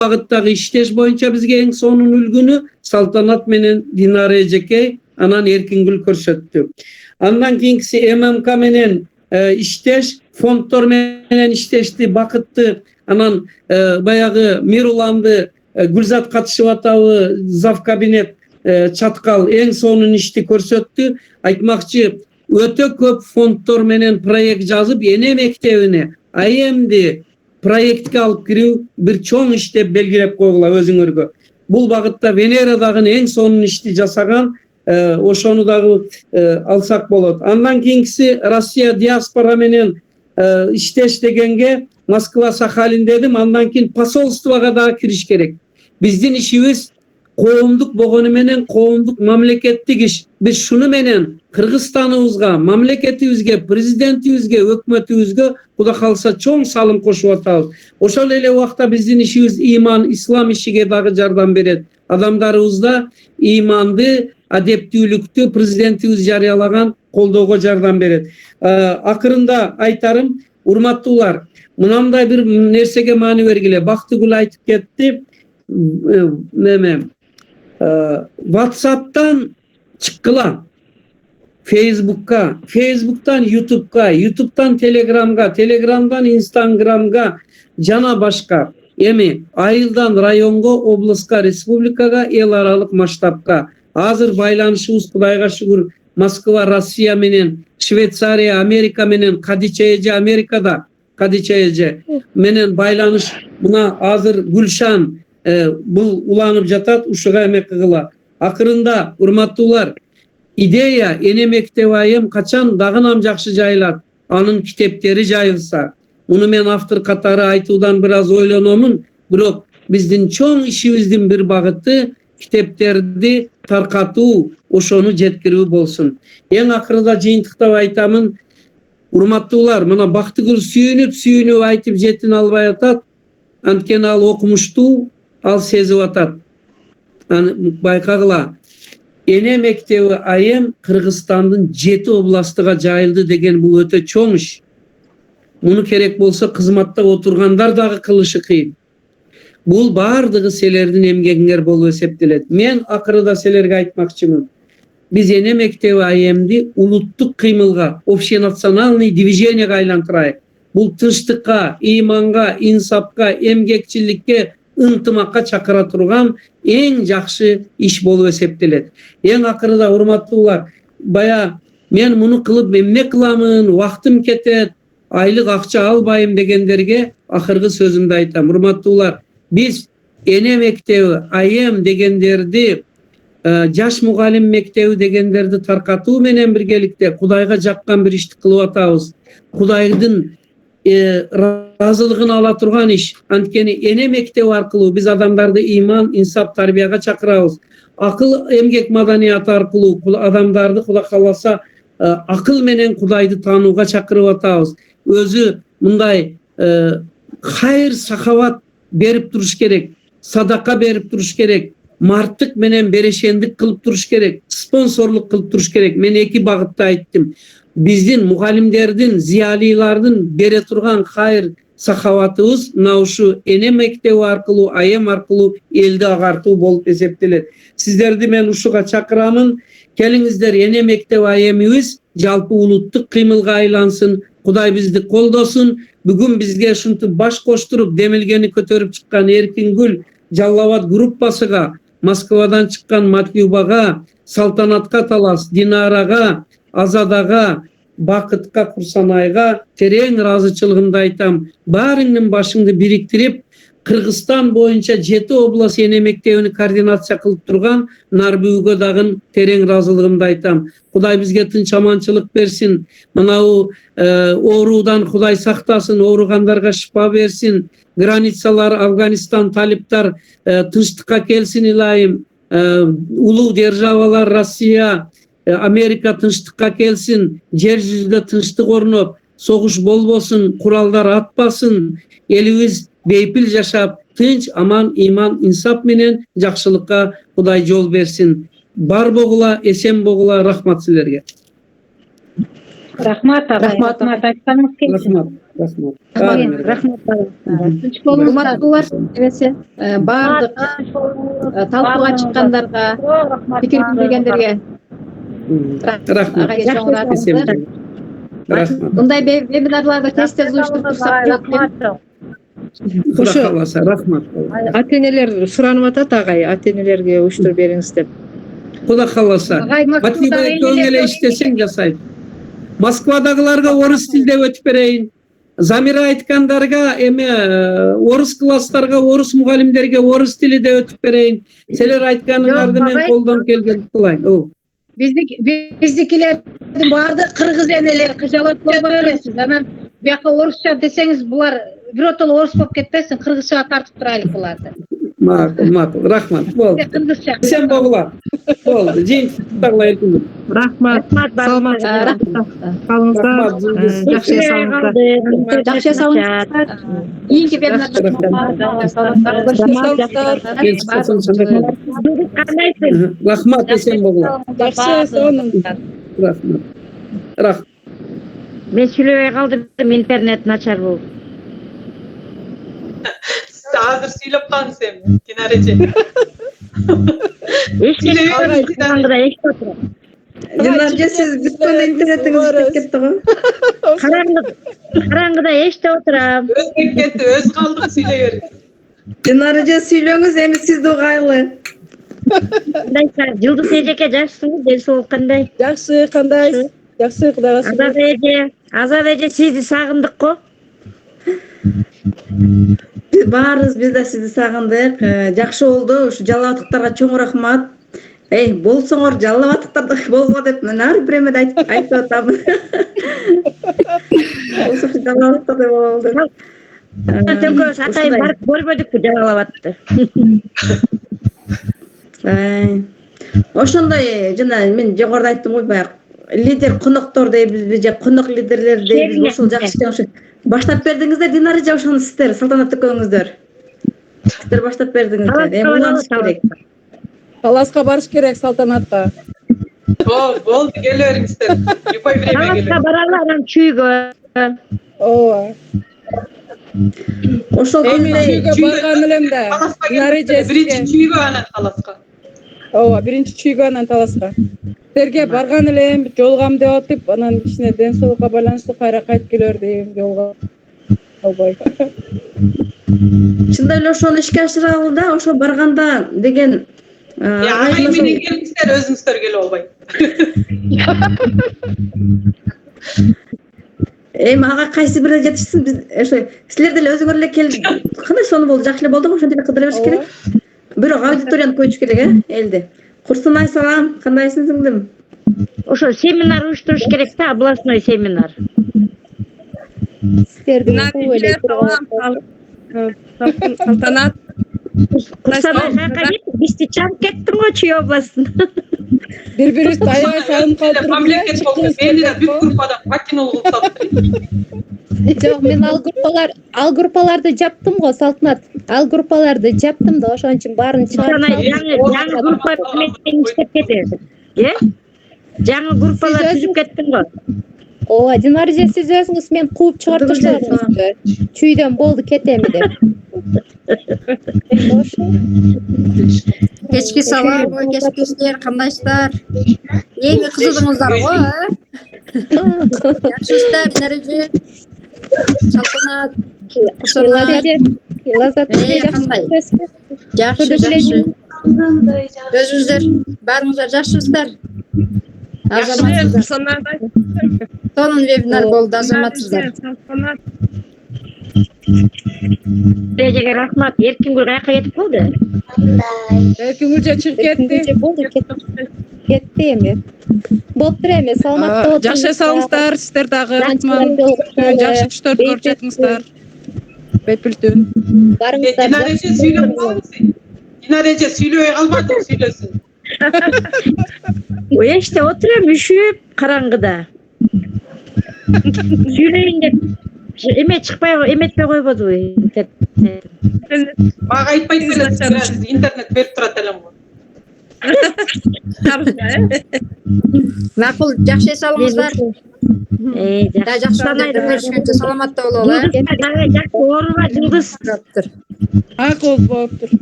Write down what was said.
багыттагы иштеш боюнча бизге эң сонун үлгүнү Салтанат менен Динара эжекей анан Эркингүл көрсөттү. Андан кийинкиси ММК менен иштеш, фонддор менен иштешти бакытты. Анан баягы Мируланды Гүлзат катышып атабы, зав кабинет чаткал эң сонун ишти көрсөттү. Айтмакчы, өтө көп фонддор менен проект жазып, эне мектебине АЭМди проектке алып кирүү бир чоң иш деп белгилеп койгула өзүңөргө. Бул багытта Венерадагы эң сонун ишти жасаган, ошону дагы алсак болот. Андан кийинкиси Россия диаспора менен иштеш дегенге Москва, Сахалин дедим. Андан кийин посольствого дагы кириш керек. Биздин ишибиз коомдук болгону менен коомдук мамлекеттик иш. Биз шуну менен Кыргызстаныбызга, мамлекетибизге, президентибизге, өкмөтүбүзгө Кудай калса чоң салым кошуп атабыз. Ошол эле убакта биздин ишибиз иман, ислам ишиге дагы жардам берет. Адамдарыбызда иманды, адептүүлүктү президентибиз жарыялаган колдоого жардам берет. Акырында айтарым, урматтуулар, мынандай бир нерсеге маани бергиле. Бактыгүл айтып кетти. WhatsApp'tan çıkkıla, Facebook'tan YouTube'dan Telegram'ga, Telegram'dan Instagram'ga, jana başka. Emi айылдан районго, обласка, республикага, эл аралык масштабка. Азыр байланышыбыз Кудайга шүгүр Москва, Россия менен, Швейцария, Америка менен, Кадича эже Америкада, Кадича эже менен байланыш. Мына азыр Гүлшан бул уланып жатат, ушуга эмек кыгыла. Акырында урматтуулар, идея эне мектеп айым качан дагынам жакшы жайылат. Анын китептери жайылса. Муну мен автор катары айтуудан бир аз ойлономун, бирок биздин чоң ишибиздин бир багыты китептерди таркатуу, ошону жеткирүү болсун. Эң акырында жыйынтыктап айтамын, урматтуулар, мына Бактыгүл сүйүнүп айтып жетин албай атат. Анткени ал окумуштуу, ал сезип атат. Байкагыла, эне мектеби айым Кыргызстандын 7 областыга жайылды деген бул өтө чоң иш. Муну керек болсо кызматта отургандар дагы кылышы кыйын. Бул бардыгы силердин эмгегиңер болуп эсептелет. Мен акырында силерге айтмакчымын. Биз эне мектеби айымды улуттук кыймылга, общенациональный движениеге айлантырайык. Бул тынчтыкка, иманга, инсапка, эмгекчиликке, ынтымакка чакыра турган эң жакшы иш болуп эсептелет. Эң акырында урматтуулар, бая мен муну кылып эмне кыламын, убактым кетет, айлык акча албайм дегендерге акыркы сөзүмдү айтам. Урматтуулар, биз эне мектеби, айым дегендерди, жаш мугалим мектеби дегендерди таркатуу менен биргеликте Кудайга жаккан бир ишти кылып атабыз. Кудайдын разылыгын ала турган иш. Анткени эне мектеби аркылуу биз адамдарды иман, инсап, тарбияга чакырабыз. Акыл, эмгек маданияты аркылуу адамдарды Кудай кааласа акыл менен Кудайды таанууга чакырып атабыз. Өзү мындай хайыр, сахават берип туруш керек, садака берип туруш керек, марттык менен берешендик кылып туруш керек, спонсорлук кылып туруш керек. Мен эки багытта айттым. Биздин мугалимдердин, зиялилардын бере турган хайыр, сахаватыбыз мына ушу эне мектеби аркылуу, айым аркылуу элди агартуу болуп эсептелет. Сиздерди мен ушуга чакырамын. Келиңиздер, эне мектеби айымыбыз жалпы улуттук кыймылга айлансын. Кудай бизди колдосун. Бүгүн бизге ушинтип баш коштуруп демилгени көтөрүп чыккан Эркингүл Жаллабад группасыга, Москвадан чыккан Матюбага, Салтанатка Талас, Динарага, Азадага, Бакытка Курсанайга терең ыраазычылыгымды айтам. Баарыңдын башыңды бириктирип, Кыргызстан боюнча 7 област эне мектебини координация кылып турган Нарбүүгө дагы терең ыраазылыгымды айтам. Кудай бизге тынч аманчылык берсин. Мынау оорудан Кудай сактасын, ооругандарга шифа берсин. Границалар, Афганистан, талиптар тынчтыкка келсин илайым. Улуу державалар, Россия, Америка тынчтыкка келсин. Жер жүзүндө тынчтык орноп, согуш болбосун, куралдар атпасын. Элибиз бейпил жашап, тынч, аман, иман, инсап менен жакшылыкка Кудай жол берсин. Бар болгула, эсен болгула, рахмат силерге. Рахмат, рахмат айтсаңыз келсин. Рахмат. Рахмат. Урматтуулар, эмесе баардык талкууга чыккандарга, пикир билдиргендерге Рахмат. агайга чоң рахмат. Рахмат. Мындай вебинарларды тез уюштурсак жок. Кудай кааласа, рахмат. Ата-энелер суранып атат агай, ата-энелерге уюштуруп бериңиз деп. Кудай кааласа. Матибай көң эле иштесең жасайт. Москвадагыларга орус тилде өтүп берейин. Замира айткандарга эме орус класстарга, орус мугалимдерге орус тилиде өтүп берейин. Силер айтканыңарды мен колдон келгенди кылайын. Биздикилердин баардыгы кыргыз энелери кыжалат көрбөйсүз. Анан бияка орусча десеңиз булар биротоло орус болуп кетпесин, кыргызчага тартып турайлык буларды. Макул, рахмат. Болду. Кыргызча. Сен болгула. Болду. Жыйынтыктагылар айтыңыз. Рахмат. Саламатсыздар. Калыңыздар. Жакшы жасаңыздар. Жакшы жасаңыздар. Кийинки вебинарда Рахмат, сен болгула. Жакшы сонун. Рахмат. Рахмат. Мен сүйлөбөй калдым, интернет начар болуп. Hazır söylep kalın sen. Dinarece. Караңгыда эште отурам. Динарже сиз бүткөн интернетиңиз иштеп кетти го. Караңгыда эште отурам. Öz ketти, öz kaldım söyleyer. Динарже сүйлөңүз, эми сизди угайлы. Кандайсыңар? Жылдыз эжеке жакшысыңбы? Ден соолук кандай? Жакшы, кандайсыз? Жакшы, Кудайга шүгүр. Азат эже сизди сагындык го. Биз баарыбыз биз да сизди сагындык. Жакшы болду. Ушу жалабаттыктарга чоң рахмат. Болсоңор жалабаттыктарды болго деп мен ар бир эмеде айтып атам. Болсо жалабаттыктар болду. Төнгөс атайын барып көрбөдүкпү жалабатты. Ошондой жана мен жогоруда айттым го баягы лидер коноктор дейбизби же конок лидерлер дейбизби, ошол жакшы баштап бердиңиздер. Динарже ошону сиздер салтанат экөөңүздөр. Сиздер баштап бердиңиздер. Эми уланыш керек. Таласка барыш керек салтанатка. Болду, келериңиздер. Любой время Таласка келериңиздер. баралы анан чүйгө. Ооба. Ошол чүйгө барган элем да. Динарже Birinci çüğü anan Talaska. Ооба, биринчи чүйгө анан Таласка. Силерге барган элем, жолугам деп атып, анан кичине ден соолукка байланыштуу кайра кайтып келер дейм, жолго албай. Чында эле ошону ишке ашыралы да, ошо барганда деген Ağay menен gelingizler, özüңүздөр келип албайт. Эми ага кайсы бирде жетишсиз, биз ошо силер деле өзүңөр эле келип, кандай сонун болду, жакшы эле болдуго, ошентип эле кыдыра бериш керек. Бирок аудиторияны көчүш керек, элди. Курсунай салам, кандайсың сиңдим? Ошо семинар уюштуруш керек да, областной семинар. Салтанат. Бизди чаңып кеттиң го Чүй областына. Бири-бирибизди аябай сагынып калдык. Мамлекет болду, мени да бүт группада патинол кылып салды. Жок, мен ал группаларды жаптым го, Салтанат. Ал группаларды жаптым да, ошон үчүн баарын чыгарып Жаңы группа менен иштеп кетесиң. Жаңы группалар түзүп кеттиң го. Ооба, Динарже сиз өзүңүз мен кууп чыгарып таштадыңыздар. Чүйдөн болду, кетеми деп. Кечки салам, кечкиштер, кандайсыздар? Эң кызыгыңыздар го, Жакшысыздар, Динарже. Салтанат. Жакшы. Өзүңүздөр баарыңыздар жакшысыздар. Азаматсыздар. Сонун вебинар болду, азаматсыздар. Эжеге рахмат. Эркингүл каяка кетип калды? Эркингүл чыгып кетти. Кетти эми. Болуптур эми, саламатта болуңуздар. Жакшы жасаңыздар, сиздер дагы рахмат. Жакшы түштөрдү көрүп жатыңыздар. Бетбүлтүн. Барыңыздар. Dinareje söylep kalmışsın. Dinareje söylöy kalmadın, söylesin. Эште отурам, үшүп, караңгыда. Сүйлөйүн деп эме чыкпай эметпей койбодубу интернет. Maga aytпайт белесиз, интернет берип турат элем го. Макул, жакшы эс алыңыздар. Да жакшы көрүшкөнчө саламатта бололу. Жакшы ооруба Жылдыз. Акыл болуп тур.